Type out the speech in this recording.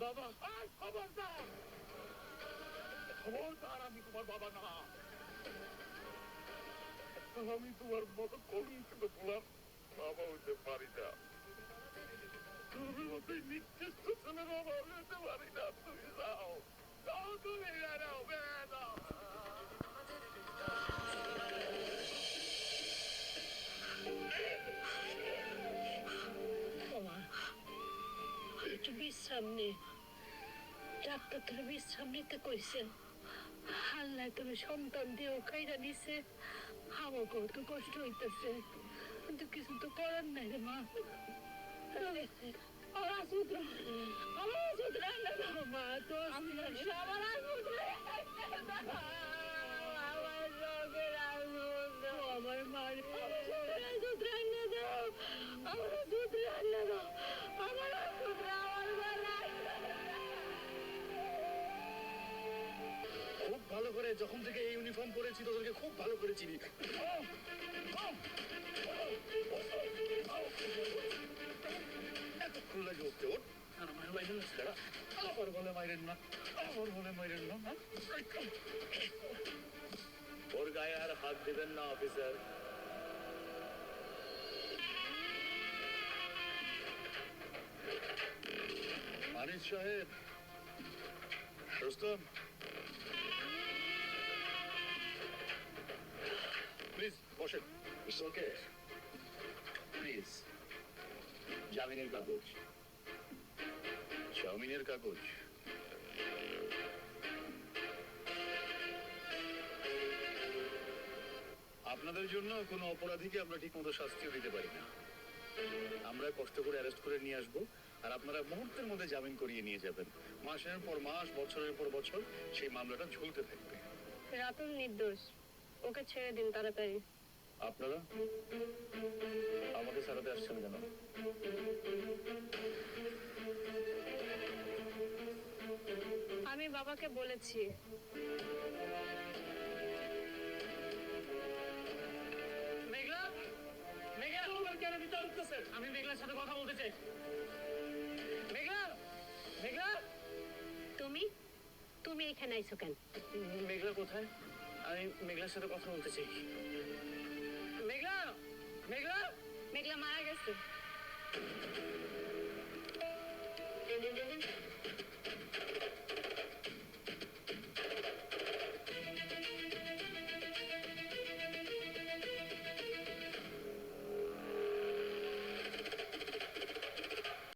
বাবা খবরদার খবরদার, আমি তোমার বাবা না। আমি তোমার মতো কলঙ্কিত বলার বাবা হইতে পারি না। তুমি মতোই নিকৃষ্ট ছেলের বাবা হইতে পারি না। তুমি যাও, যাও, তুমি যাও, যাও। একটু বিশ্রাম নে, ডাক্তার তোর বিশ্রাম নিতে কইছেন। আল্লাহ তুমি সন্তান দিয়েও খাইরা নিছে, আমাকেও তো কষ্ট হইতেছে, কিন্তু কিছু তো করার নাই রে মা। আমার মার খুব ভালো করে, যখন থেকে এই ইউনিফর্ম পরেছি তোদেরকে খুব ভালো করে চিনি। এতক্ষণ লাগে উঠতে, ওঠ। আবার বলে মাইরেন না, আবার বলে মাইরেন না। ওর গায়ে আর হাত দেবেন না অফিসার। মানিক সাহেব, রুস্তম, প্লিজ বসেন। ওকে, প্লিজ। জামিনের কাগজ। জামিনের কাগজ? আপনাদের জন্য কোনো অপরাধীকে আমরা ঠিক মতো শাস্তিও দিতে পারি না। আমরা কষ্ট করে অ্যারেস্ট করে নিয়ে আসবো, আর আপনারা মুহূর্তের মধ্যে জামিন করিয়ে নিয়ে যাবেন। মাসের পর মাস, বছরের পর বছর সেই মামলাটা ঝুলতে থাকবে। রাতুল নির্দোষ, ওকে ছেড়ে দিন তাড়াতাড়ি। আপনারা আমাকে সারাতে আসছেন কেন? আমি বাবাকে বলেছি আমি মেঘলার সাথে কথা বলতে চাই। মেঘলা, মেঘলা, তুমি তুমি এখানে আইছো কেন? মেঘলা কোথায়? আমি মেঘলার সাথে কথা বলতে চাই। মেঘলা, মেঘলা, মেঘলা মারা গেছে।